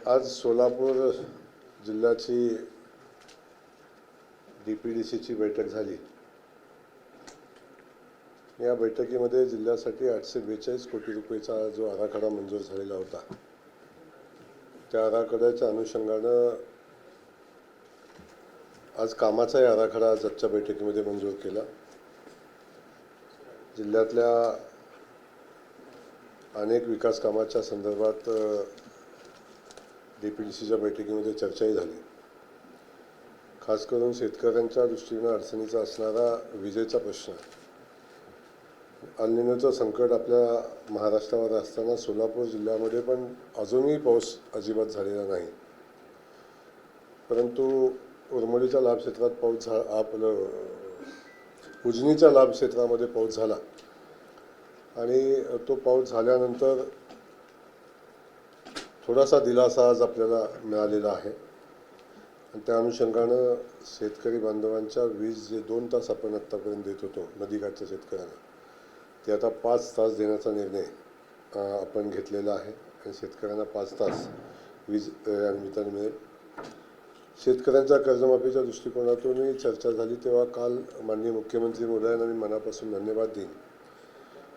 आज सोलापूर जिल्ह्याची DPDCची बैठक झाली। या बैठकीमध्ये जिल्ह्यासाठी 842 कोटी रुपयाचा जो आराखडा मंजूर झालेला होता, त्या आराखड्याच्या अनुषंगाने आज कामाचा आराखडा आजच्या बैठकीमध्ये मंजूर केला। जिल्ह्यातल्या अनेक विकास कामाच्या संदर्भात DPDCच्या बैठकीमध्ये चर्चाही झाली। खास करून शेतकऱ्यांच्या दृष्टीने अडचणीचा असणारा विजेचा प्रश्न, अल्निनोचं संकट आपल्या महाराष्ट्रावर असताना सोलापूर जिल्ह्यामध्ये पण अजूनही पाऊस अजिबात झालेला नाही। परंतु उर्मडीच्या लाभ क्षेत्रात पाऊस उजनीच्या लाभ क्षेत्रामध्ये पाऊस झाला आणि तो पाऊस झाल्यानंतर थोडासा दिलासा आज आपल्याला मिळालेला आहे। त्या अनुषंगाने शेतकरी बांधवांच्या वीज जे 2 तास आपण आतापर्यंत देत होतो नदीकाठच्या शेतकऱ्यांना, ते आता 5 तास देण्याचा निर्णय आपण घेतलेला आहे आणि शेतकऱ्यांना 5 तास वीज या निमित्ताने मिळेल। शेतकऱ्यांच्या कर्जमाफीच्या दृष्टिकोनातूनही चर्चा झाली, तेव्हा काल माननीय मुख्यमंत्री महोदयांना मी मनापासून धन्यवाद देईन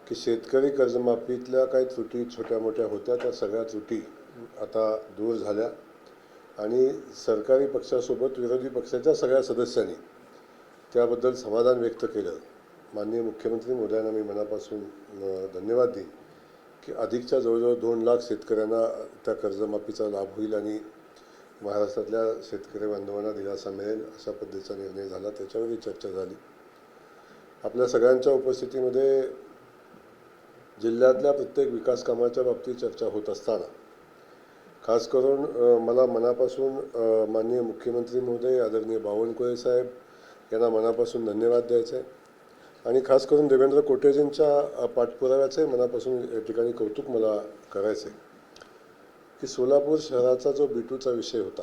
की शेतकरी कर्जमाफीतल्या काही त्रुटी छोट्या मोठ्या होत्या, त्या सगळ्या त्रुटी आता दूर झाल्या आणि सरकारी पक्षासोबत विरोधी पक्षाच्या सगळ्या सदस्यांनी त्याबद्दल समाधान व्यक्त केलं। माननीय मुख्यमंत्री महोदयांना मी मनापासून धन्यवाद देईन की अधिकच्या जवळजवळ 2 लाख शेतकऱ्यांना त्या कर्जमाफीचा लाभ होईल आणि महाराष्ट्रातल्या शेतकरी बांधवांना दिलासा मिळेल अशा पद्धतीचा निर्णय झाला। त्याच्यावरही चर्चा झाली। आपल्या सगळ्यांच्या उपस्थितीमध्ये जिल्ह्यातल्या प्रत्येक विकास कामाच्या बाबतीत चर्चा होत असताना खास करून मला मनापासून माननीय मुख्यमंत्री महोदय आदरणीय बावनकुळे साहेब यांना मनापासून धन्यवाद द्यायचे आहे आणि खास करून देवेंद्र कोटेजींच्या पाठपुराव्याचे मनापासून या ठिकाणी कौतुक मला करायचे की सोलापूर शहराचा जो B2चा विषय होता,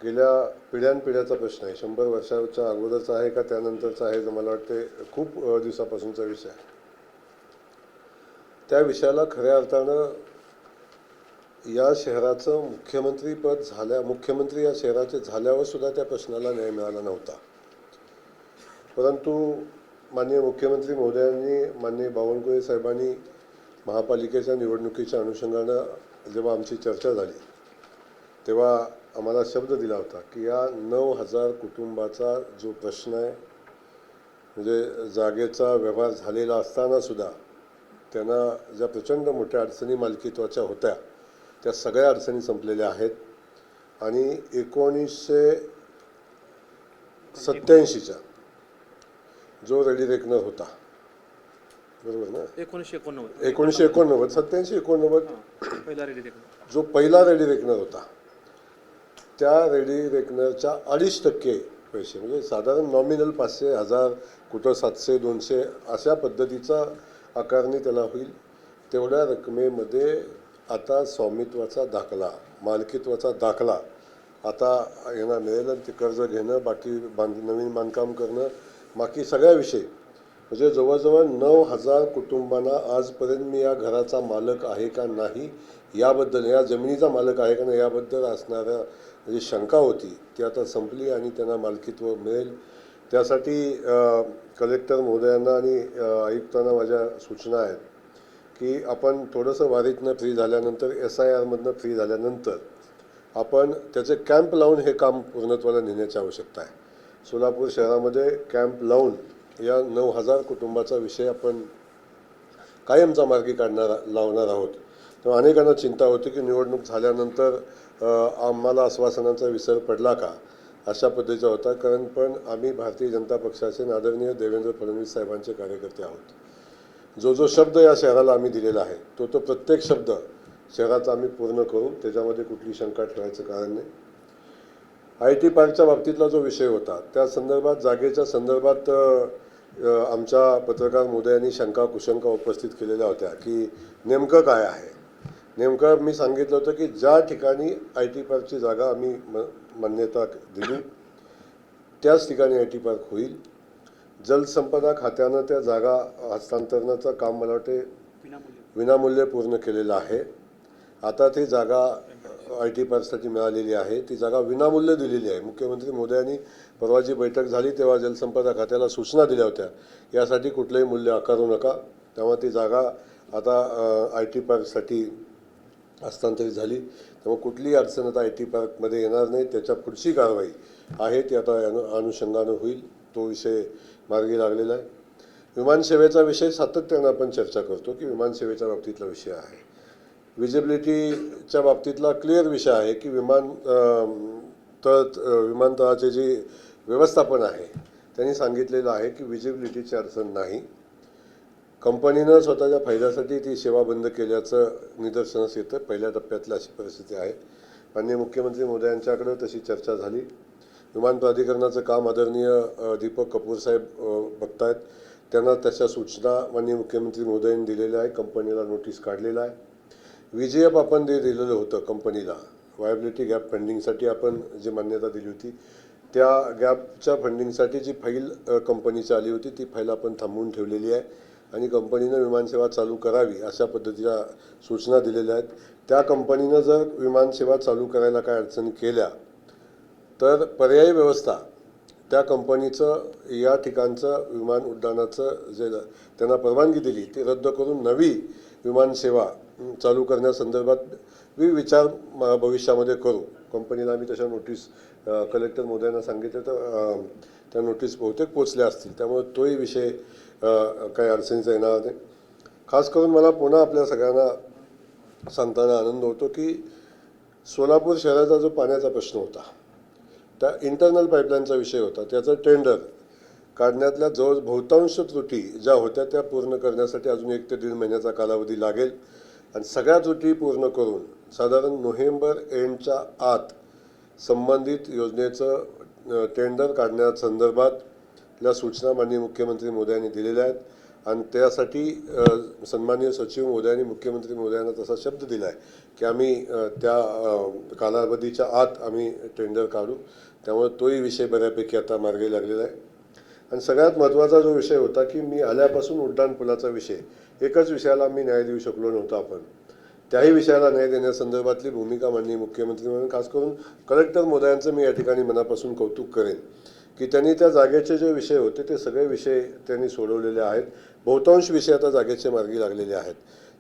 गेल्या पिढ्यानपिढ्याचा प्रश्न आहे, 100 वर्षाच्या अगोदरचा आहे का त्यानंतरचा आहे, मला वाटते खूप दिवसापासूनचा विषय आहे। त्या विषयाला खऱ्या अर्थानं या शहराचं मुख्यमंत्री या शहराचे झाल्यावर सुद्धा त्या प्रश्नाला न्याय मिळाला नव्हता। परंतु माननीय मुख्यमंत्री महोदयांनी, माननीय बावनकुळे साहेबांनी महापालिकेच्या निवडणुकीच्या अनुषंगानं जेव्हा आमची चर्चा झाली तेव्हा आम्हाला शब्द दिला होता की या 9000 कुटुंबाचा जो प्रश्न आहे, म्हणजे जागेचा व्यवहार झालेला असताना सुद्धा त्यांना ज्या प्रचंड मोठ्या अडचणी मालकीत्वाच्या होत्या, त्या सगळ्या अडचणी संपलेल्या आहेत आणि 1987च्या जो रेडी रेकनर होता, बरोबर ना, 1989 87-89 जो पहिला रेडी रेकनर होता, त्या रेडी रेकनरच्या 2.5% पैसे, म्हणजे साधारण नॉमिनल 500, 1000, कुठं 700, 200 अशा पद्धतीचा आकारणी त्याला होईल। तेवढ्या रकमेमध्ये आता स्वामित्वाचा दाखला, मालकीत्वाचा दाखला आता यांना मिळेल आणि ते कर्ज घेणं, बाकी नवीन बांधकाम करणं, बाकी सगळ्या विषय, म्हणजे जवळजवळ 9000 कुटुंबांना आजपर्यंत मी या घराचा मालक आहे का नाही याबद्दल, या जमिनीचा मालक आहे का नाही याबद्दल असणाऱ्या जी शंका होती ती आता संपली आणि त्यांना मालकीत्व मिळेल। त्यासाठी कलेक्टर महोदयांना आणि आयुक्तांना माझ्या सूचना आहेत की आपण थोडंसं वारीतनं फ्री झाल्यानंतर, SIR मधनं फ्री झाल्यानंतर आपण त्याचे कॅम्प लावून हे काम पूर्णत्वाला नेण्याची आवश्यकता आहे। सोलापूर शहरामध्ये कॅम्प लावून या 9000 कुटुंबाचा विषय आपण कायमचा मार्गी लावणार आहोत। तेव्हा अनेकांना चिंता होती की निवडणूक झाल्यानंतर आम्हाला आश्वासनांचा विसर पडला का, अशा पद्धतीचा होता। कारण पण आम्ही भारतीय जनता पक्षाचे आदरणीय देवेंद्र फडणवीस साहेबांचे कार्यकर्ते आहोत। जो शब्द या शहराला आम्ही दिलेला आहे तो प्रत्येक शब्द शहराचा आम्ही पूर्ण करू, त्याच्यामध्ये कुठली शंका ठेवायचं कारण नाही। IT पार्कच्या बाबतीतला जो विषय होता त्या संदर्भात, जागेच्या संदर्भात आमच्या पत्रकार महोदयांनी शंका कुशंका उपस्थित केलेल्या होत्या की नेमकं काय आहे। नेमकं मी सांगितलं होतं की ज्या ठिकाणी IT पार्कची जागा आम्ही मान्यता दिली त्याच ठिकाणी IT पार्क होईल। जलसंपदा खात्यानं त्या जागा हस्तांतरणाचं काम मला वाटते विनामूल्य पूर्ण केलेलं आहे। आता ती जागा IT पार्कसाठी मिळालेली आहे ती जागा विनामूल्य दिलेली आहे. मुख्यमंत्री मोदयांनी परवा जी बैठक झाली तेव्हा जलसंपदा खात्याला सूचना दिल्या होत्या, यासाठी कुठलंही मूल्य आकारू नका. त्यामुळे ती जागा आता IT पार्कसाठी हस्तांतरित झाली. त्यामुळे कुठलीही अडचण आता IT पार्कमध्ये येणार नाही. त्याच्या पुढची कारवाई आहे ती आता अनुषंगानं होईल. तो विषय मार्गी लागलेला आहे. विमानसेवेचा विषय सातत्यानं आपण चर्चा करतो की विमानसेवेच्या बाबतीतला विषय आहे. विजिबिलिटीच्या बाबतीतला क्लिअर विषय आहे की विमानतळाचे जे व्यवस्थापन आहे त्यांनी सांगितलेलं आहे की विजिबिलिटीची अडचण नाही. कंपनीनं स्वतःच्या फायद्यासाठी ती सेवा बंद केल्याचं निदर्शनास येतं. पहिल्या टप्प्यातली अशी परिस्थिती आहे. माननीय मुख्यमंत्री मोदयांच्याकडे तशी चर्चा झाली. विमान प्राधिकरणाचं काम आदरणीय दीपक कपूर साहेब बघतायत. त्यांना त्याच्या सूचना माननीय मुख्यमंत्री मोदयांनी दिलेल्या आहे. कंपनीला नोटीस काढलेला आहे. VGF आपण जे दिलेलं होतं कंपनीला व्हायबिलिटी गॅप फंडिंगसाठी आपण जी मान्यता दिली होती त्या गॅपच्या फंडिंगसाठी जी फाईल कंपनीची आली होती ती फाईल आपण थांबवून ठेवलेली आहे आणि कंपनीनं विमानसेवा चालू करावी अशा पद्धतीच्या सूचना दिलेल्या आहेत. त्या कंपनीनं जर विमानसेवा चालू करायला काय अडचणी केल्या तर पर्यायी व्यवस्था त्या कंपनीचं या ठिकाणचं विमान उड्डाणाचं जे त्यांना परवानगी दिली ती रद्द करून नवी विमानसेवा चालू करण्यासंदर्भात विचार भविष्यामध्ये करू. कंपनीला आम्ही तशा नोटीस कलेक्टर मोदयांना सांगितलं तर त्या नोटीस बहुतेक पोचल्या असतील. त्यामुळे तोही विषय काही अडचणीचा येणार नाही. खास करून मला पुन्हा आपल्या सगळ्यांना सांगताना आनंद होतो की सोलापूर शहराचा जो पाण्याचा प्रश्न होता त्या इंटरनल पाईपलाईनचा विषय होता. त्याचं टेंडर काढण्यातल्या जवळ बहुतांश त्रुटी ज्या होत्या त्या पूर्ण करण्यासाठी अजून 1 ते 1.5 महिन्याचा कालावधी लागेल आणि सगळ्या त्रुटी पूर्ण करून साधारण नोव्हेंबर एंडच्या आत संबंधित योजनेचं टेंडर काढण्यासंदर्भातल्या सूचना माननीय मुख्यमंत्री मोदयांनी दिलेल्या आहेत आणि त्यासाठी सन्माननीय सचिव मोदयांनी मुख्यमंत्री मोदयांना तसा शब्द दिला आहे की आम्ही त्या कालावधीच्या आत आम्ही टेंडर काढू. त्यामुळे तोही विषय बऱ्यापैकी आता मार्गी लागलेला आहे. आणि सगळ्यात महत्त्वाचा जो विषय होता की मी आल्यापासून उड्डाणपुलाचा विषय एकच विषयाला आम्ही न्याय देऊ शकलो नव्हतो. आपण त्याही विषयाला न्याय देण्यासंदर्भातली भूमिका माननीय मुख्यमंत्री म्हणून खास करून कलेक्टर मोदयांचं मी या ठिकाणी मनापासून कौतुक करेन की त्यांनी त्या जागेचे जे विषय होते ते सगळे विषय त्यांनी सोडवलेले आहेत. बहुतांश विषय आता जागेचे मार्गी लागलेले आहेत.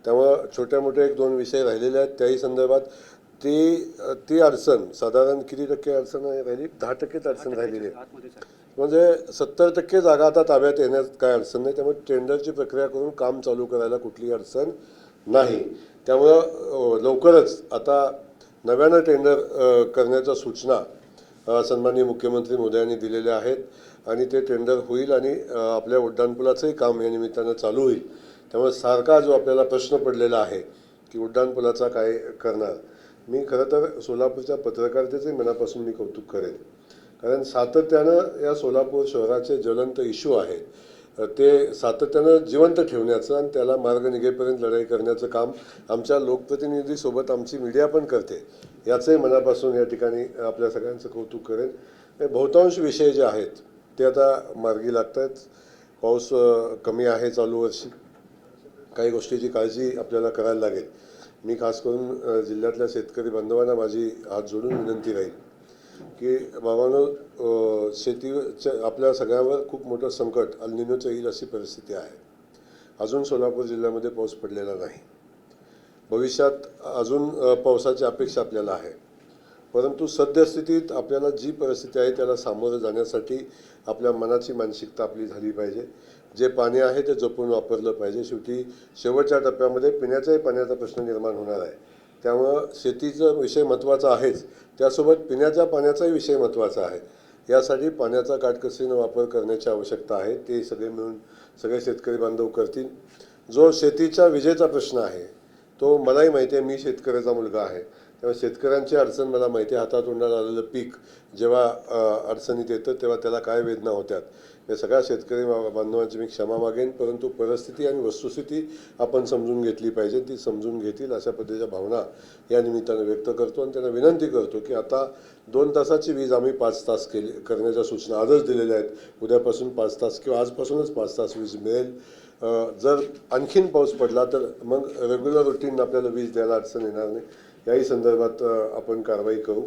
त्यामुळं छोट्या मोठे 1-2 विषय राहिलेले आहेत. त्याही संदर्भात ती अडचण साधारण किती टक्के अडचण राहिली? 10% अडचण राहिलेली आहे. म्हणजे 70% जागा आता ताब्यात येण्यात काय अडचण नाही. त्यामुळे टेंडरची प्रक्रिया करून काम चालू करायला कुठलीही अडचण नाही. त्यामुळं लवकरच आता नव्यानं टेंडर करण्याच्या सूचना सन्माननीय मुख्यमंत्री मोदयांनी दिलेल्या आहेत आणि ते टेंडर होईल आणि आपल्या उड्डाणपुलाचंही काम या निमित्तानं चालू होईल. त्यामुळे सारखा जो आपल्याला प्रश्न पडलेला आहे की उड्डाणपुलाचा काय करणार, मी खरं तर सोलापूरच्या पत्रकारितेचंही मनापासून मी कौतुक करेन. कारण सातत्यानं या सोलापूर शहराचे ज्वलंत इश्यू आहेत ते सातत्यानं जिवंत ठेवण्याचं आणि त्याला मार्ग निघेपर्यंत लढाई करण्याचं काम आमच्या लोकप्रतिनिधीसोबत आमची मीडिया पण करते. याचंही मनापासून या ठिकाणी आपल्या सगळ्यांचं कौतुक करेन. बहुतांश विषय जे आहेत ते आता मार्गी लागत आहेत. पाऊस कमी आहे चालू वर्षी. काही गोष्टीची काळजी आपल्याला करायला लागेल. मी खास करून जिल्ह्यातल्या शेतकरी बांधवांना माझी हात जोडून विनंती राहील की बाबांनो शेतीच्या आपल्या सगळ्यावर खूप मोठं संकट अल निनोचं येईल अशी परिस्थिती आहे. अजून सोलापूर जिल्ह्यामध्ये पाऊस पडलेला नाही. भविष्यात अजून पावसाची अपेक्षा आपल्याला आहे. परंतु सद्यस्थितीत आपल्याला जी परिस्थिती आहे त्याला सामोरं जाण्यासाठी आपल्या मनाची मानसिकता आपली झाली पाहिजे. जे पाणी आहे ते जपून वापरलं पाहिजे. शेवटी शेवटच्या टप्प्यामध्ये पिण्याच्याही पाण्याचा प्रश्न निर्माण होणार आहे. त्यामुळं शेतीचा विषय महत्त्वाचा आहेच, त्यासोबत पिण्याच्या पाण्याचाही विषय महत्त्वाचा आहे. यासाठी पाण्याचा काटकसरीनं वापर करण्याची आवश्यकता आहे. ते सगळे मिळून सगळे शेतकरी बांधव करतील. जो शेतीच्या विजेचा प्रश्न आहे तो मलाही माहिती आहे. मी शेतकऱ्याचा मुलगा आहे. त्यामुळे शेतकऱ्यांची अडचण मला माहिती आहे. हातातोंडाला आलेलं पीक जेव्हा अडचणीत येतं तेव्हा त्याला काय वेदना होत्यात या सगळ्या शेतकरी बांधवांची मी क्षमा मागेन. परंतु परिस्थिती आणि वस्तुस्थिती आपण समजून घेतली पाहिजे. ती समजून घेतील अशा पद्धतीच्या भावना या निमित्तानं व्यक्त करतो आणि त्यांना विनंती करतो की आता 2 तासाची वीज आम्ही 5 तास करण्याच्या सूचना आजच दिलेल्या आहेत. उद्यापासून 5 तास किंवा आजपासूनच 5 तास वीज मिळेल. जर आणखीन पाऊस पडला तर मग रेग्युलर रुटीन आपल्याला वीज द्यायला अडचण येणार नाही. याही संदर्भात आपण कारवाई करू।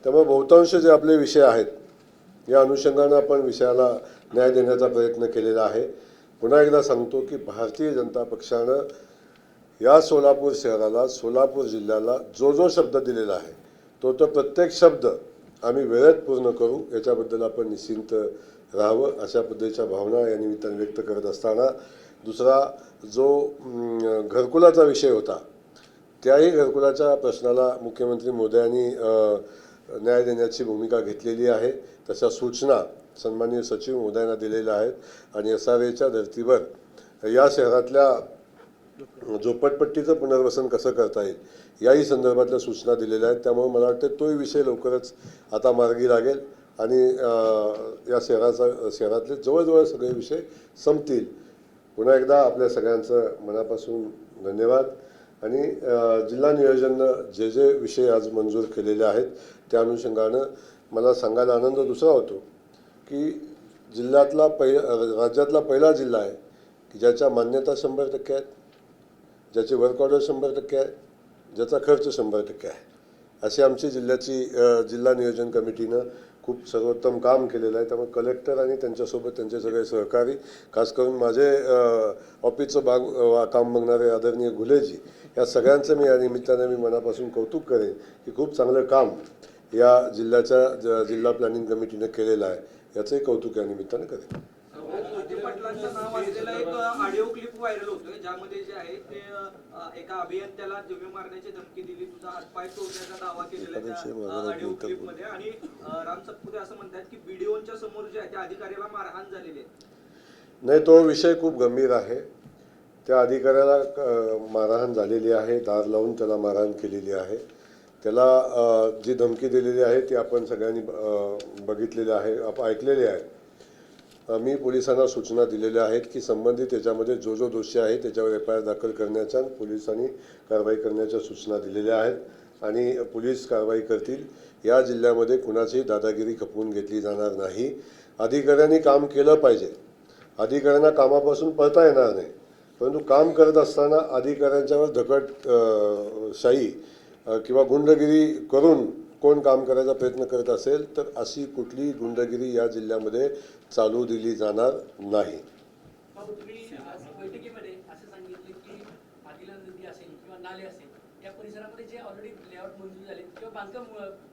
त्यामुळे बहुतांश जे आपले विषय आहेत या अनुषंगाने आपण विषयाला न्याय देण्याचा प्रयत्न केलेला आहे। पुन्हा एकदा सांगतो की भारतीय जनता पक्षानं या सोलापूर शहराला, सोलापूर जिल्ह्याला जो शब्द दिलेला आहे तो प्रत्येक शब्द आम्ही वेळेत पूर्ण करू, याच्याबद्दल आपण निश्चिंत राहावं अशा पद्धतीच्या भावना या निमित्ताने व्यक्त करत असताना, दुसरा जो घरकुलाचा विषय होता त्याही घरकुलाच्या प्रश्नाला मुख्यमंत्री महोदयांनी न्याय देण्याची भूमिका घेतलेली आहे। तशा सूचना सन्माननीय सचिव महोदयांना दिलेल्या आहेत आणि SRAच्या धर्तीवर या शहरातल्या झोपडपट्टीचं पुनर्वसन कसं करता येईल याही संदर्भातल्या सूचना दिलेल्या आहेत। त्यामुळे मला वाटतं तोही विषय लवकरच आता मार्गी लागेल आणि या शहरातले जवळजवळ सगळे विषय संपतील। पुन्हा एकदा आपल्या सगळ्यांचं मनापासून धन्यवाद। आणि जिल्हा नियोजनानं जे विषय आज मंजूर केलेले आहेत त्या अनुषंगानं मला सांगायला आनंद दुसरा होतो की जिल्ह्यातला राज्यातला पहिला जिल्हा आहे की ज्याच्या मान्यता 100% आहेत, ज्याचे वर्क ऑर्डर 100% आहे, ज्याचा खर्च 100% आहे। अशी आमची जिल्हा नियोजन कमिटीनं खूप सर्वोत्तम काम केलेलं आहे। त्यामुळे कलेक्टर आणि त्यांच्यासोबत त्यांचे सगळे सहकारी, खास करून माझे ऑफिसचं काम बघणारे आदरणीय घुलेजी, या सगळ्यांचं मी या निमित्ताने मनापासून कौतुक करेन की खूप चांगलं काम या जिल्हा प्लॅनिंग कमिटीने केलेलं आहे, याचंही कौतुक या निमित्ताने करेन। पाटलांचं नाव असलेला एक ऑडिओ क्लिप व्हायरल होतोय ज्यामध्ये जे आहे ते एका अभियंत्याला जीवे मारण्याची धमकी दिली, तुझा हातपाय तोडण्याचा दावा केलेला त्या ऑडिओ क्लिप मध्ये। आणि राम सतपुते असं म्हणतात की व्हिडिओच्या समोर जे आहे त्या अधिकाऱ्याला मारहाण झालेली आहे। नाही, तो विषय खूप गंभीर आहे। त्या अधिकाऱ्याला मारहाण झालेली आहे, दार लावून त्याला मारहाण केलेली आहे। त्याला जी धमकी दिलेली आहे ती आपण सगळ्यांनी बघितलेली आहे, ऐकलेली आहे। मी पोलिसांना सूचना दिलेल्या आहेत की संबंधित याच्यामध्ये जो दोषी आहे त्याच्यावर FIR दाखल करण्याच्या पोलिसांनी कारवाई करण्याच्या सूचना दिलेल्या आहेत आणि पोलीस कारवाई करतील। या जिल्ह्यामध्ये कुणाचीही दादागिरी खपवून घेतली जाणार नाही। अधिकाऱ्यांनी काम केलं पाहिजे, अधिकाऱ्यांना कामापासून पळता येणार नाही, परंतु काम करत असताना अधिकाऱ्यांच्यावर दगडशाही किंवा गुंडगिरी करून कोण काम करायचा प्रयत्न करत असेल तर अशी कुठली गुंडगिरी या जिल्ह्यामध्ये चालू दिली जाणार नाही। तुम्ही आज बैठकीमध्ये असं सांगितलं की आदिला नदी असेल किंवा नाले असेल या परिसरामध्ये जे ऑलरेडी लेआउट मंजूर झाले किंवा बांधकाम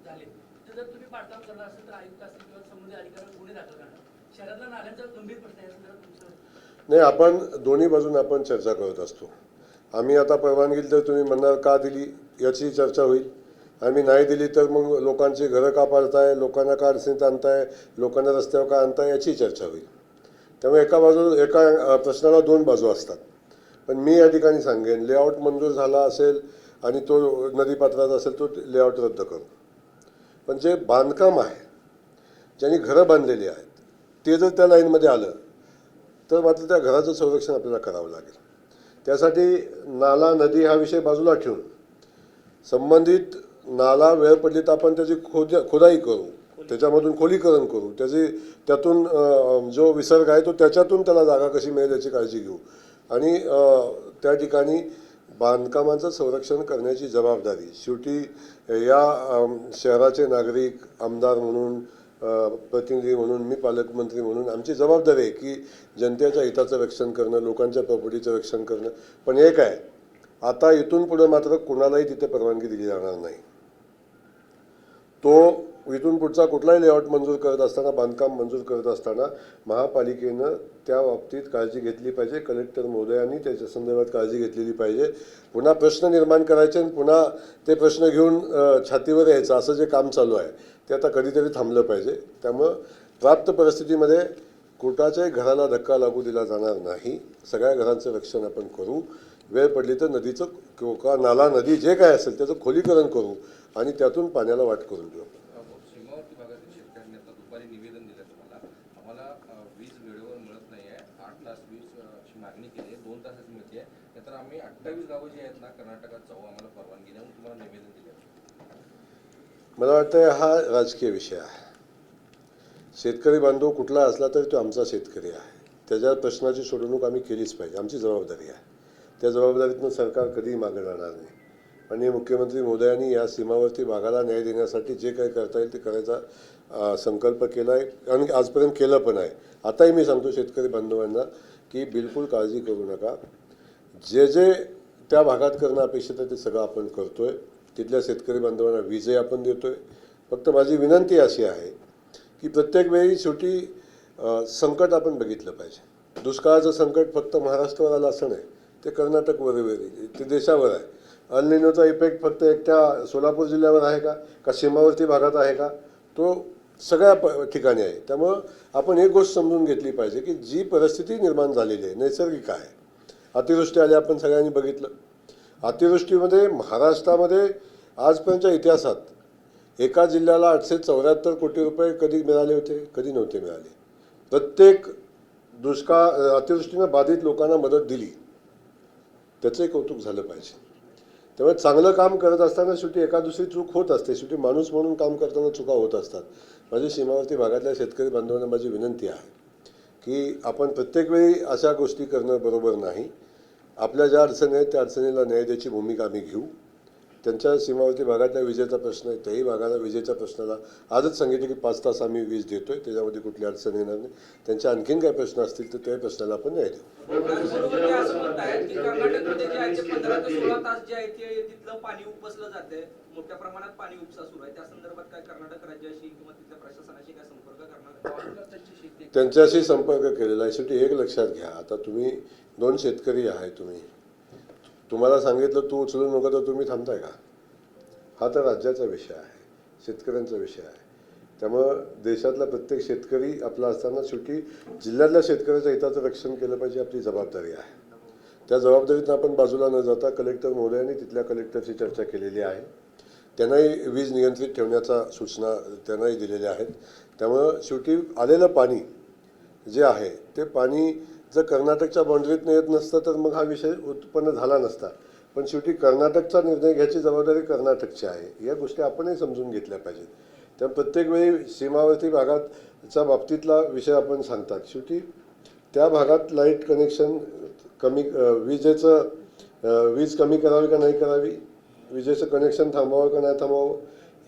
झाले तर जर तुम्ही पाडताळ करणार असेल तर आयुक्त असतील किंवा संबंधित अधिकाऱ्यांना गुन्हे दाखल करणार। शहरातल्या नाल्यांचा गंभीर प्रश्न आहे संदर्भात तुमचं? नाही, आपण दोन्ही बाजून आपण चर्चा करत असतो। आम्ही आता परवानगी दिली तर तुम्ही म्हणणार का दिली याची चर्चा होईल, आम्ही नाही दिली तर मग लोकांची घरं का पाडताय, लोकांना का अडचणीत आणताय, लोकांना रस्त्यावर का आणताय याची चर्चा होईल। त्यामुळे एका प्रश्नाला दोन बाजू असतात। पण मी या ठिकाणी सांगेन, लेआउट मंजूर झाला असेल आणि तो नदीपात्रात असेल तो लेआउट रद्द करू, पण जे बांधकाम आहे ज्यांनी घरं बांधलेली आहेत ते जर त्या लाईनमध्ये आलं तर मात्र त्या घराचं संरक्षण आपल्याला करावं लागेल। त्यासाठी नाला नदी हा विषय बाजूला ठेवून संबंधित नाला वेळ पडली तर आपण त्याची खोदाई करू, त्याच्यामधून खोलीकरण करू, त्यातून जो विसर्ग आहे तो त्याच्यातून त्याला जागा कशी मिळेल याची काळजी घेऊ आणि त्या ठिकाणी बांधकामांचं संरक्षण करण्याची जबाबदारी शेवटी या शहराचे नागरिक, आमदार म्हणून, प्रतिनिधी म्हणून, मी पालकमंत्री म्हणून आमची जबाबदारी आहे की जनतेच्या हिताचं रक्षण करणं, लोकांच्या प्रॉपर्टीचं रक्षण करणं। पण एक आहे, आता इथून पुढे मात्र कुणालाही तिथे परवानगी दिली जाणार नाही। तो इथून पुढचा कुठलाही लेआउट मंजूर करत असताना, बांधकाम मंजूर करत असताना महापालिकेनं त्या बाबतीत काळजी घेतली पाहिजे, कलेक्टर महोदयांनी त्याच्या संदर्भात काळजी घेतलेली पाहिजे। पुन्हा प्रश्न निर्माण करायचे आणि पुन्हा ते प्रश्न घेऊन छातीवर यायचं असं जे काम चालू आहे ते आता कधीतरी थांबलं पाहिजे। त्यामुळं प्राप्त परिस्थितीमध्ये कुठाच्याही घराला धक्का लागू दिला जाणार नाही, सगळ्या घरांचं रक्षण आपण करू। वेळ पडली तर नदीचं किंवा नाला नदी जे काय असेल त्याचं खोलीकरण करू आणि त्यातून पाण्याला वाट करून देऊ। सीमावर्ती भागातील शेतकऱ्यांनी आता दुपारी निवेदन दिलं तुम्हाला, आम्हाला वीज वेळेवर मिळत नाही आहे, 8 तास वीज मागणी केली आहे, 2 तासच मिळते आहे, नंतर आम्ही 28 गावं जी आहेत ना कर्नाटकात जाऊ, आम्हाला परवानगी द्या म्हणून तुम्हाला निवेदन दिलं। मला वाटतं हा राजकीय विषय आहे। शेतकरी बांधव कुठला असला तरी तो आमचा शेतकरी आहे, त्याच्या प्रश्नाची सोडवणूक आम्ही केलीच पाहिजे, आमची जबाबदारी आहे। त्या जबाबदारीतून सरकार कधीही मागे राहणार नाही। माननीय मुख्यमंत्री महोदयांनी या सीमावर्ती भागाला न्याय देण्यासाठी जे काही करता येईल ते करायचा संकल्प केला आहे आणि आजपर्यंत केलं पण आहे. आताही मी सांगतो शेतकरी बांधवांना की बिलकुल काळजी करू नका. जे जे त्या भागात करणं अपेक्षित आहे ते सगळं आपण करतोय. तिथल्या शेतकरी बांधवांना वीजही आपण देतोय. फक्त माझी विनंती अशी आहे की प्रत्येक वेळी शेवटी संकट आपण बघितलं पाहिजे. दुष्काळाचं संकट फक्त महाराष्ट्रावर आलं असं नाही, ते कर्नाटकवर ते देशावर आहे. अल निनोचा इफेक्ट फक्त एकट्या सोलापूर जिल्ह्यावर आहे का सीमावर्ती भागात आहे का? तो सगळ्या ठिकाणी आहे. त्यामुळं आपण एक गोष्ट समजून घेतली पाहिजे की जी परिस्थिती निर्माण झालेली आहे नैसर्गिक आहे. अतिवृष्टी आली आपण सगळ्यांनी बघितलं. अतिवृष्टीमध्ये महाराष्ट्रामध्ये आजपर्यंतच्या इतिहासात एका जिल्ह्याला 874 कोटी रुपये कधी मिळाले होते? कधी नव्हते मिळाले. प्रत्येक अतिवृष्टीनं बाधित लोकांना मदत दिली, त्याचंही कौतुक झालं पाहिजे. त्यामुळे चांगलं काम करत असताना शेवटी एका दुसरी चूक होत असते. शेवटी माणूस म्हणून काम करताना चुका होत असतात. माझी सीमावर्ती भागातल्या शेतकरी बांधवांना माझी विनंती आहे की आपण प्रत्येक वेळी अशा गोष्टी करणं बरोबर नाही. आपल्या ज्या अडचणी आहेत त्या अडचणीला न्याय द्यायची भूमिका आम्ही घेऊ. त्यांच्या सीमावर्ती भागातल्या विजेचा प्रश्न आहे, त्याही भागाला विजेच्या प्रश्नाला आजच सांगितलं की 5 तास आम्ही वीज देतोय, त्याच्यामध्ये कुठली अडचण येणार नाही. त्यांच्या आणखीन काही प्रश्न असतील तर त्या प्रश्नाला आपण न्याय देऊ. त्याचबरोबर ते असं म्हणत आहेत की कर्नाटकमध्ये जे आहे ते 15 ते 16 तास जे आहे ते तिथलं पाणी उपसलं जाते, मोठ्या प्रमाणात पाणी उपसा सुरू आहे. त्या संदर्भात काय कर्नाटक राज्याशी किंवा तिथल्या प्रशासनाशी काय संपर्क करणार? त्यांच्याशी संपर्क केलेला आहे. शेवटी एक लक्षात घ्या, आता तुम्ही 2 शेतकरी आहे, तुम्हाला सांगितलं तू उचलू नको तर तुम्ही थांबताय का? हा तर राज्याचा विषय आहे, शेतकऱ्यांचा विषय आहे. त्यामुळं देशातला प्रत्येक शेतकरी आपला असताना शेवटी जिल्ह्यातल्या शेतकऱ्याच्या हिताचं रक्षण केलं पाहिजे, आपली जबाबदारी आहे. त्या जबाबदारीतून आपण बाजूला न जाता कलेक्टर महोदयांनी तिथल्या कलेक्टरशी चर्चा केलेली आहे. त्यांनाही वीज नियंत्रित ठेवण्याचा सूचना त्यांनाही दिलेल्या आहेत. त्यामुळं शेवटी आलेलं पाणी जे आहे ते पाणी जर कर्नाटकच्या बाउंड्रीतनं येत नसतं तर मग हा विषय उत्पन्न झाला नसता. पण शेवटी कर्नाटकचा निर्णय घ्यायची जबाबदारी कर्नाटकची आहे. या गोष्टी आपणही समजून घेतल्या पाहिजेत. त्यामुळे प्रत्येक वेळी सीमावर्ती भागाच्या बाबतीतला विषय आपण सांगतात. शेवटी त्या भागात लाईट कनेक्शन कमी, वीज कमी करावी का नाही करावी, विजेचं कनेक्शन थांबवावं का नाही थांबवावं,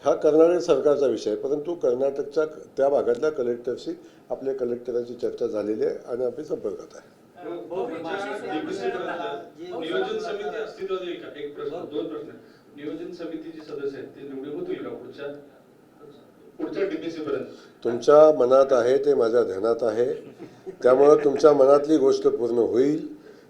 हा कर्नाटक सरकारचा विषय आहे. परंतु कर्नाटकच्या त्या भागातल्या कलेक्टरशी आपल्या कलेक्टरांची चर्चा झालेली आहे आणि आपली संपर्कात आहे. नियोजन समिती अस्तित्वात येईल का? एक प्रश्न, 2 प्रश्न. नियोजन समितीचे सदस्य आहेत ते निवडून होतील का पुढच्या डीपीसी पर्यंत? तुमच्या मनात आहे ते माझ्या ध्यानात आहे. त्यामुळं तुमच्या मनातली गोष्ट पूर्ण होईल.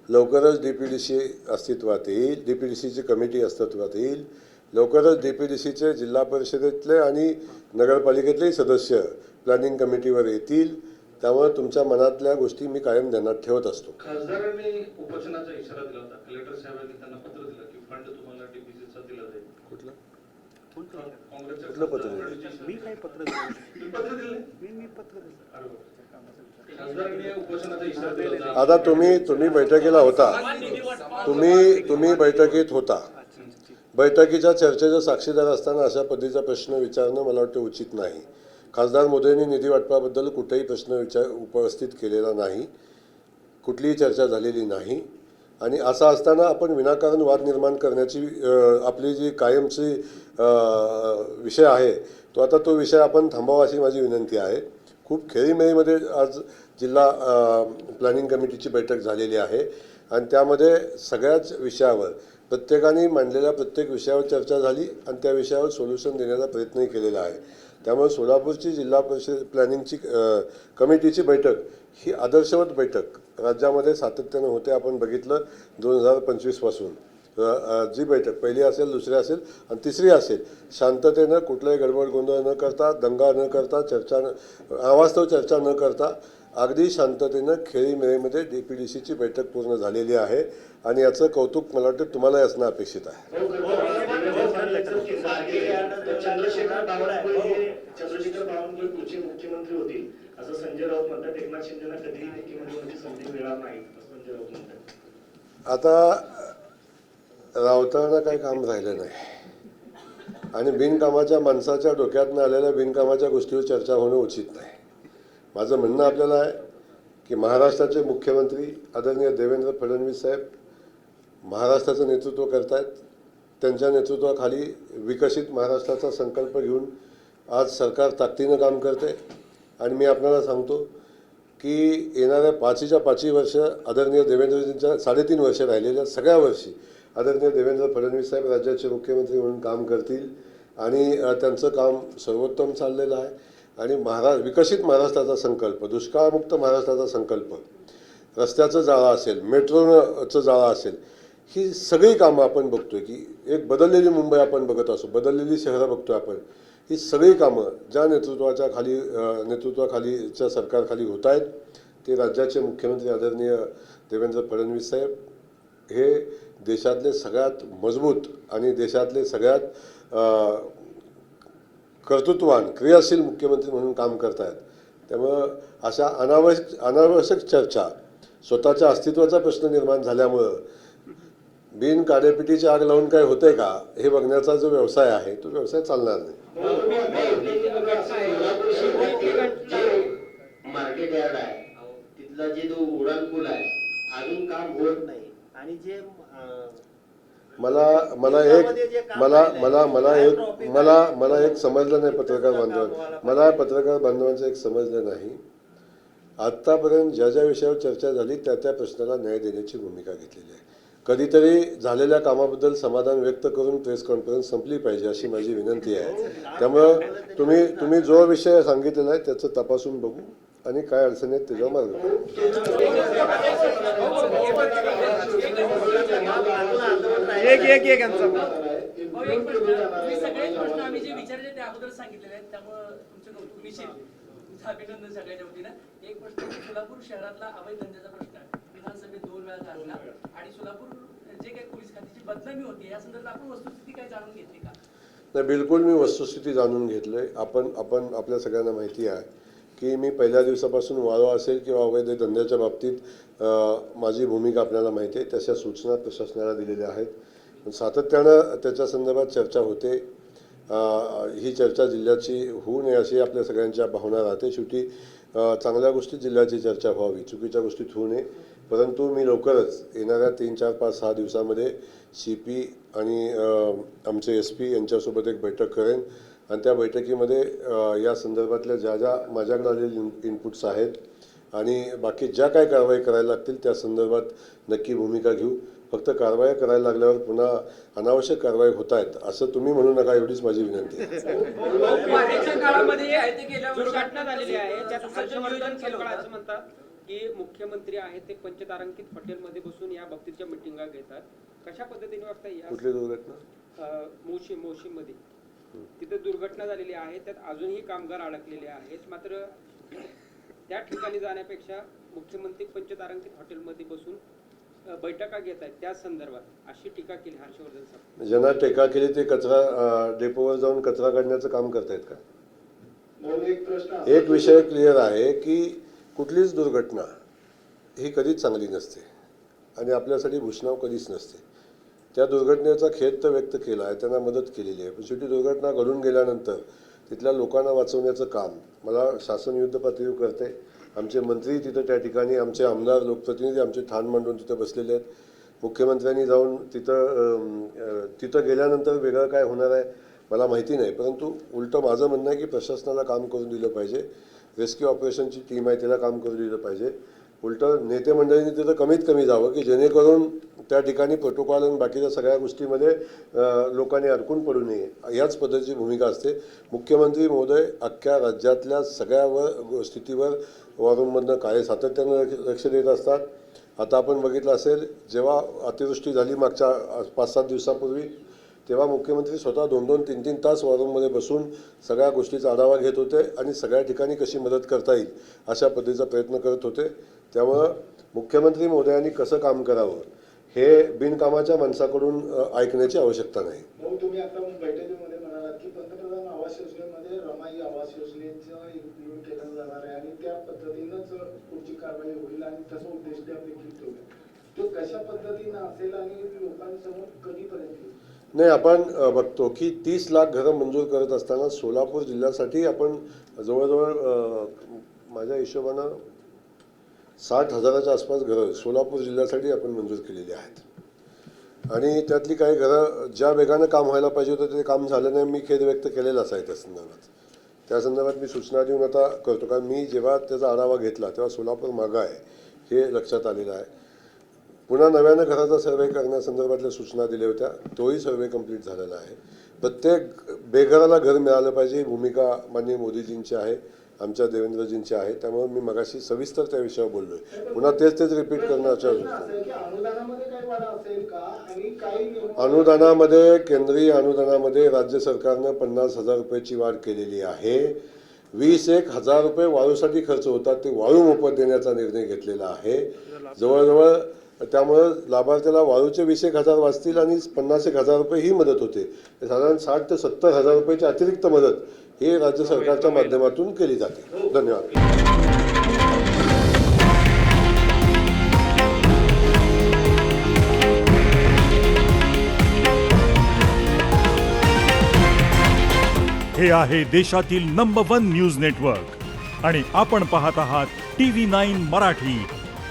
लवकरच डीपीडीसी अस्तित्वात येईल, डीपीडीसीची कमिटी अस्तित्वात येईल. लवकरच डीपीडीसीचे जिल्हा परिषदेतले आणि नगरपालिकेतलेही सदस्य प्लॅनिंग कमिटीवर येतील. त्यामुळे तुमच्या मनातल्या गोष्टी मी कायम ध्यानात ठेवत असतो. खासदारांनी उपोषणाचा इशारा दिला होता. कलेक्टर साहेबांनी त्यांना पत्र दिलं की फंड तुम्हाला डीपीसीचा दिला जाईल. कुठलं काँग्रेसचं पत्र दिलं? मी काय पत्र दिलं? मी पत्र दिलं. खासदारांनी उपोषणाचा इशारा दिला होता. आता तुम्ही बैठकीला होता, तुम्ही बैठकीत होता. बैठकीच्या चर्चेचा साक्षीदार असताना अशा पद्धतीचा प्रश्न विचारणं मला वाटतं उचित नाही. खासदार मोदींनी निधी वाटपाबद्दल कुठेही प्रश्न उपस्थित केलेला नाही, कुठलीही चर्चा झालेली नाही. आणि असं असताना आपण विनाकारण वाद निर्माण करण्याची आपली जी कायमची विषय आहे तो विषय आपण थांबवावा अशी माझी विनंती आहे. खूप खेळीमेळीमध्ये आज जिल्हा प्लॅनिंग कमिटीची बैठक झालेली आहे आणि त्यामध्ये सगळ्याच विषयावर प्रत्येकाने मांडलेल्या प्रत्येक विषयावर चर्चा झाली आणि त्या विषयावर सोल्युशन देण्याचा प्रयत्नही केलेला आहे. त्यामुळे सोलापूरची जिल्हा परिषद प्लॅनिंगची कमिटीची बैठक ही आदर्शवत बैठक राज्यामध्ये सातत्यानं होते. आपण बघितलं 2025 पासून जी बैठक पहिली असेल, दुसरी असेल आणि तिसरी असेल, शांततेनं कुठलाही गडबड गोंधळ न करता, दंगा न करता, अवास्तव चर्चा न करता अगदी शांततेनं खेळीमेळीमध्ये डीपीडीसीची बैठक पूर्ण झालेली आहे आणि याचं कौतुक मला वाटतं तुम्हालाही असणं अपेक्षित आहे. चंद्रशेखर बावनकुळे पुढचे मुख्यमंत्री होतील असं संजय राऊत म्हणतात. एकनाथ शिंदेना कधीही मुख्यमंत्र्यांची संधी मिळणार नाही असं संजय राऊत म्हणतात. आता राऊतांना काही काम राहिलं नाही आणि बिनकामाच्या माणसाच्या डोक्यातनं आलेल्या बिनकामाच्या गोष्टीवर चर्चा होणं उचित नाही. माझं म्हणणं आपल्याला आहे की महाराष्ट्राचे मुख्यमंत्री आदरणीय देवेंद्र फडणवीस साहेब महाराष्ट्राचं नेतृत्व करत आहेत. त्यांच्या नेतृत्वाखाली विकसित महाराष्ट्राचा संकल्प घेऊन आज सरकार ताकदीनं काम करते आणि मी आपल्याला सांगतो की येणाऱ्या 5च्या वर्ष आदरणीय देवेंद्रजींच्या 3.5 वर्ष राहिलेल्या सगळ्या वर्षी आदरणीय देवेंद्र फडणवीस साहेब राज्याचे मुख्यमंत्री म्हणून काम करतील आणि त्यांचं काम सर्वोत्तम चाललेलं आहे आणि विकसित महाराष्ट्राचा संकल्प, दुष्काळमुक्त महाराष्ट्राचा संकल्प, रस्त्याचं जाळं असेल, मेट्रोचं जाळं असेल, ही सगळी कामं आपण बघतोय की एक बदललेली मुंबई आपण बघत असो, बदललेली शहरं बघतोय आपण. ही सगळी कामं ज्या नेतृत्वाखालीच्या सरकारखाली होत आहेत ते राज्याचे मुख्यमंत्री आदरणीय देवेंद्र फडणवीस साहेब हे देशातले सगळ्यात मजबूत आणि देशातले सगळ्यात कर्तृत्ववान क्रियाशील मुख्यमंत्री म्हणून काम करत आहेत. त्यामुळं अशा अनावश्यक चर्चा, स्वतःच्या अस्तित्वाचा प्रश्न निर्माण झाल्यामुळं बिन काड्यापिटीची आग लावून काय होतंय का हे बघण्याचा जो व्यवसाय आहे तो व्यवसाय चालणार नाही. मार्केट यार्ड आहे तिथला जे जो उडान पूल आहे अजून काम होत नाही आणि जे मला एक समजलं नाही पत्रकार बांधवांचं एक समजलं नाही. आतापर्यंत ज्या ज्या विषयावर चर्चा झाली त्या प्रश्नाला न्याय देण्याची भूमिका घेतलेली आहे. कधीतरी झालेल्या कामाबद्दल समाधान व्यक्त करून प्रेस कॉन्फरन्स संपली पाहिजे अशी माझी विनंती आहे. त्यामुळं तुम्ही जो विषय सांगितलेला आहे त्याचं तपासून बघू आणि काय अडचणी आहेत त्याच्यावर मार्ग काढू. सगळेच प्रश्न आम्ही जे विचारले ते अगोदर सांगितलेले आहेत त्यामुळे तुमचं कौतुक निश्चित. अभिनंदन सगळ्याच्या वतीनं. एक प्रश्न सोलापूर शहरातला अवैध धंद्याचा प्रश्न आहे. विधानसभेत 2 वेळा झाला आणि सोलापूर जे काही पोलीस खात्याची बदनामी होती या संदर्भात आपण वस्तुस्थिती काय जाणून घेतली का? नाही, बिलकुल मी वस्तुस्थिती जाणून घेतलंय. आपण आपल्या सगळ्यांना माहिती आहे की मी पहिल्या दिवसापासून वाळवा असेल किंवा अवैध धंद्याच्या बाबतीत माझी भूमिका आपल्याला माहिती आहे. तशा सूचना प्रशासनाला दिलेल्या आहेत. सातत्यानं त्याच्या संदर्भात चर्चा होते. ही चर्चा जिल्ह्याची होऊ नये अशी आपल्या सगळ्यांच्या भावना राहते. शेवटी चांगल्या गोष्टीत जिल्ह्याची चर्चा व्हावी, चुकीच्या गोष्टीत होऊ नये. परंतु मी लवकरच येणाऱ्या 3, 4, 5, 6 दिवसामध्ये CP आणि आमचे SP यांच्यासोबत एक बैठक करेन आणि त्या बैठकीमध्ये या संदर्भातल्या ज्या माझ्याकडे आलेले इनपुट्स आहेत आणि बाकी ज्या काय कारवाई करायला लागतील त्या संदर्भात नक्की भूमिका घेऊ. फक्त कारवाई करायला लागल्यावर पुन्हा अनावश्यक कारवाई होत आहेत असं तुम्ही म्हणू नका, एवढीच माझी विनंती आहे. दुर्घटना झालेली आहे त्यात हर्षवर्धन सलगडाचं म्हणतात की मुख्यमंत्री आहेत ते पंचतारांकित हॉटेलमध्ये बसून या बाबतीतच्या मिटिंगा घेतात. कशा पद्धतीने वाटतं या कुठली दुर्घटना? मोशीमध्ये तिथे दुर्घटना झालेली आहे त्यात अजूनही कामगार अडकलेले आहेत. मात्र त्या ठिकाणी जाण्यापेक्षा मुख्यमंत्री पंचतारांकित हॉटेलमध्ये बसून बैठका घेत आहेत त्या संदर्भात अशी टीका केली हर्षवर्धन साहेब. ज्यांना टीका केली ते कचरा डेपोवर जाऊन कचरा काढण्याचं काम करतायत का? एक विषय क्लिअर आहे की कुठलीच दुर्घटना ही कधीच चांगली नसते आणि आपल्यासाठी भूषणाव कधीच नसते. त्या दुर्घटनेचा खेद तर व्यक्त केला आहे, त्यांना मदत केलेली आहे. पण शेवटी दुर्घटना घडून गेल्यानंतर तिथल्या लोकांना वाचवण्याचं काम मला शासन युद्ध पातळीवर करते. आमचे मंत्री तिथं त्या ठिकाणी, आमचे आमदार लोकप्रतिनिधी आमचे ठाण मांडून तिथं बसलेले आहेत. मुख्यमंत्र्यांनी जाऊन तिथं गेल्यानंतर वेगळं काय होणार आहे मला माहिती नाही. परंतु उलटं माझं म्हणणं आहे की प्रशासनाला काम करून दिलं पाहिजे. रेस्क्यू ऑपरेशनची टीम आहे तिला काम करू दिलं पाहिजे. उलटं नेते मंडळींनी तिथं कमीत कमी जावं की जेणेकरून त्या ठिकाणी प्रोटोकॉल आणि बाकीच्या सगळ्या गोष्टीमध्ये लोकांनी अडकून पडू नये याच पद्धतीची भूमिका असते. मुख्यमंत्री महोदय अख्ख्या राज्यातल्या सगळ्या स्थितीवर वॉरूममधनं काय सातत्यानं लक्ष देत असतात. आता आपण बघितलं असेल जेव्हा अतिवृष्टी झाली मागच्या 5-7 दिवसापूर्वी तेव्हा मुख्यमंत्री स्वतः 2-2, 3-3 तास वॉरूममध्ये बसून सगळ्या गोष्टीचा आढावा घेत होते आणि सगळ्या ठिकाणी कशी मदत करता येईल अशा पद्धतीचा प्रयत्न करत होते. त्यामुळं मुख्यमंत्री महोदयांनी कसं काम करावं हे बिनकामाच्या माणसाकडून ऐकण्याची आवश्यकता नाही. तुम्ही आता बैठकीमध्ये म्हणालात की पंतप्रधान आवास योजनेमध्ये रमाई आवास योजनेचं इन्क्लूड केलं जाणार आहे आणि त्या पद्धतीनंच पुढची कारवाई होईल आणि तसं उद्देश देखील ठेवला. तो कशा पद्धतीनं असेल आणि लोकांसमोर कधीपर्यंत? नाही, आपण बघतो की 30 लाख घरं मंजूर करत असताना सोलापूर जिल्ह्यासाठी आपण जवळजवळ माझ्या हिशोबानं 60,000च्या आसपास घरं सोलापूर जिल्ह्यासाठी आपण मंजूर केलेली आहेत. आणि त्यातली काही घरं ज्या वेगानं काम व्हायला पाहिजे होतं ते काम झालं नाही, मी खेद व्यक्त केलेलाच आहे त्या संदर्भात. त्या संदर्भात मी सूचना देऊन आता करतो, कारण मी जेव्हा त्याचा आढावा घेतला तेव्हा सोलापूर मागं आहे हे लक्षात आलेलं आहे. पुन्हा नव्यानं घराचा सर्वे करण्यासंदर्भातल्या सूचना दिल्या होत्या, तोही सर्वे कंप्लीट झालेला आहे. प्रत्येक बेघराला घर मिळालं पाहिजे ही भूमिका माननीय मोदीजींची आहे, आमच्या देवेंद्रजींची आहे. त्यामुळे मी मगाशी सविस्तर त्या विषयावर बोललोय. पुन्हा तेच रिपीट करण्याच्या अनुदानामध्ये काही वाढ असेल का? आणि काही अनुदानामध्ये, केंद्रीय अनुदानामध्ये राज्य सरकारनं 50,000 रुपयाची वाढ केलेली आहे. 20,000 रुपये वाळूसाठी खर्च होतात, ते वाळू मोफत देण्याचा निर्णय घेतलेला आहे जवळजवळ. त्यामुळं लाभार्थ्याला वाळूचे 20,000 वाचतील आणि 50,000 रुपये ही मदत होते. साधारण 60,000 ते 70,000 रुपयाची अतिरिक्त मदत हे राज्य सरकारच्या माध्यमातून केली जाते. धन्यवाद. हे आहे देशातील नंबर 1 न्यूज नेटवर्क आणि आपण पाहत आहात TV9 मराठी,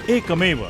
एकमेव.